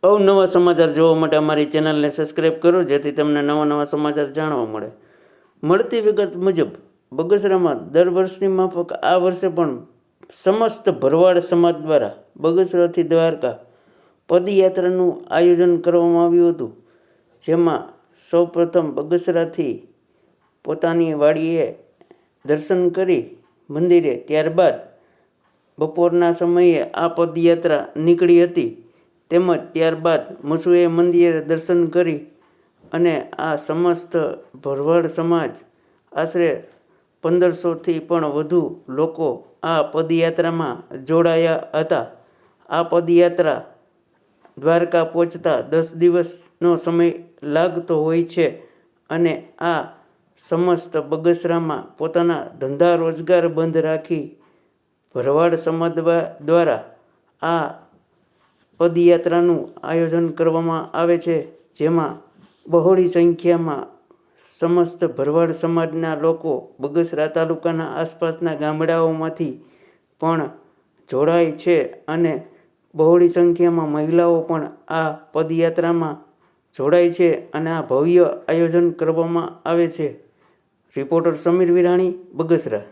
અવનવા સમાચાર જોવા માટે અમારી ચેનલને સબસ્ક્રાઈબ કરો, જેથી તમને નવા નવા સમાચાર જાણવા મળે. મળતી વિગત મુજબ બગસરામાં દર વર્ષની માફક આ વર્ષે પણ સમસ્ત ભરવાડ સમાજ દ્વારા બગસરાથી દ્વારકા પદયાત્રાનું આયોજન કરવામાં આવ્યું હતું, જેમાં સૌપ્રથમ બગસરાથી પોતાની વાડીએ દર્શન કરી મંદિરે, ત્યારબાદ બપોરના સમયે આ પદયાત્રા નીકળી હતી. તેમજ ત્યારબાદ મસુએ મંદિરે દર્શન કરી અને આ સમસ્ત ભરવાડ સમાજ આશરે 1500થી પણ વધુ લોકો આ પદયાત્રામાં જોડાયા હતા. આ પદયાત્રા દ્વારકા પહોંચતા 10 દિવસનો સમય લાગતો હોય છે અને આ સમસ્ત બગસરામાં પોતાના ધંધા રોજગાર બંધ રાખી ભરવાડ સમાજ દ્વારા આ પદયાત્રાનું આયોજન કરવામાં આવે છે, જેમાં બહોળી સંખ્યામાં સમસ્ત ભરવાડ સમાજના લોકો બગસરા તાલુકાના આસપાસના ગામડાઓમાંથી પણ જોડાય છે અને બહોળી સંખ્યામાં મહિલાઓ પણ આ પદયાત્રામાં જોડાય છે અને આ ભવ્ય આયોજન કરવામાં આવે છે. રિપોર્ટર સમીર વિરાણી, બગસરા.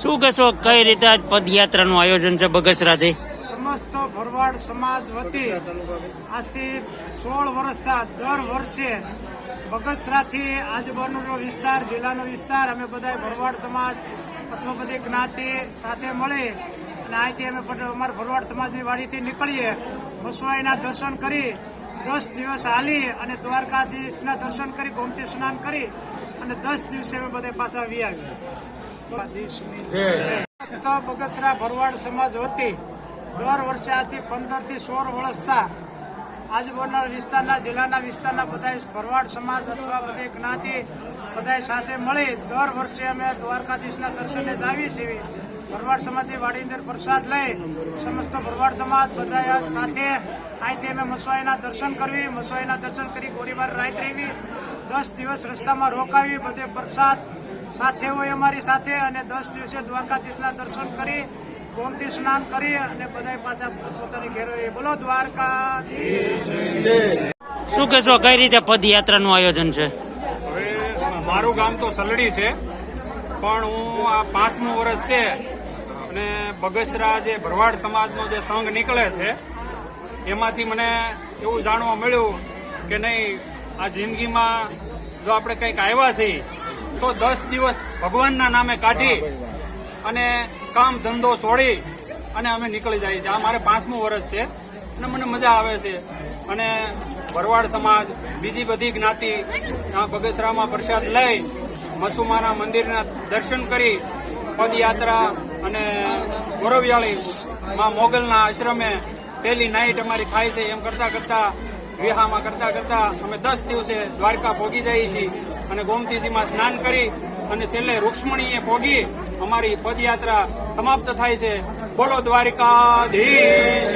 શું કહેશો, કઈ રીતે આજ પદયાત્રાનું આયોજન છે બગસરાથી? સમસ્ત ભરવાડ સમાજ વતી આજથી 16 વર્ષથી દર વર્ષે બગસરાથી આજુબાજુનો વિસ્તાર, જિલ્લાનો વિસ્તાર, અમે બધા ભરવાડ સમાજ અથવા બધી જ્ઞાતિ સાથે મળી અને અહીંથી અમે અમારા ભરવાડ સમાજની વાડીથી નીકળીએ, મસવાઈના દર્શન કરી 10 દિવસ હાલી અને દ્વારકાધીશના દર્શન કરી, ગોમતી સ્નાન કરી અને 10 દિવસે અમે બધા પાછા વી આવ્યા. બગસરા ભરવાડ સમાજ વતી દર વર્ષે આથી 15 થી 16 વર્ષથી આજુબાજુના વિસ્તારના, જિલ્લાના વિસ્તારના બધા ભરવાડ સમાજ અથવા બધી જ્ઞાતિ બધા સાથે મળી દર વર્ષે અમે દ્વારકાધીશના દર્શને જ આવીએ છીએ. ભરવાડ સમાજની વાડી અંદર પ્રસાદ લઈ સમસ્ત ભરવાડ સમાજ બધા સાથે અહીંથી અમે મસવાઈના દર્શન કરવી, મસવાઈના દર્શન કરી ગોરીબાર રાત રહેવી, 10 દિવસ રસ્તામાં રોકાવી, બધે પ્રસાદ સાથે હોય અમારી સાથે અને 10 દિવસે દ્વારકાધીશના દર્શન કરી, ગોમતી સ્નાન કરી અને બધા પાછા પોતાની ઘેરે. બોલો દ્વારકાધીશ. શું કહેશો, કઈ રીતે પદયાત્રાનું આયોજન છે? હવે મારું ગામ તો સલડી છે, પણ હું આ 5મું વર્ષ છે અને બગસરા જે ભરવાડ સમાજનો જે સંઘ નીકળે છે એમાંથી મને એવું જાણવા મળ્યું કે નહીં, આ જિંદગીમાં જો આપણે કંઈક આવ્યા છીએ તો 10 દિવસ ભગવાનના નામે કાઢી અને કામ ધંધો છોડી અને અમે નીકળી જઈએ છીએ. આ મારે 5મું વર્ષ છે અને મને મજા આવે છે. અને ભરવાડ સમાજ, બીજી બધી જ્ઞાતિ આ બગસરામાં પ્રસાદ લઈ મસુમાના મંદિરના દર્શન કરી પદયાત્રા અને ગોરવિયાળી માં મોગલના આશ્રમે પહેલી નાઈટ અમારી થાય છે. એમ કરતાં કરતાં વિહામાં કરતા કરતા અમે 10 દિવસે દ્વારકા પહોંચી જઈએ છીએ અને ગોમતીજીમાં સ્નાન કરી અને છેલ્લે રૂક્ષ્મણીએ પહોંચી અમારી પદયાત્રા સમાપ્ત થાય છે. બોલો દ્વારકાધીશ.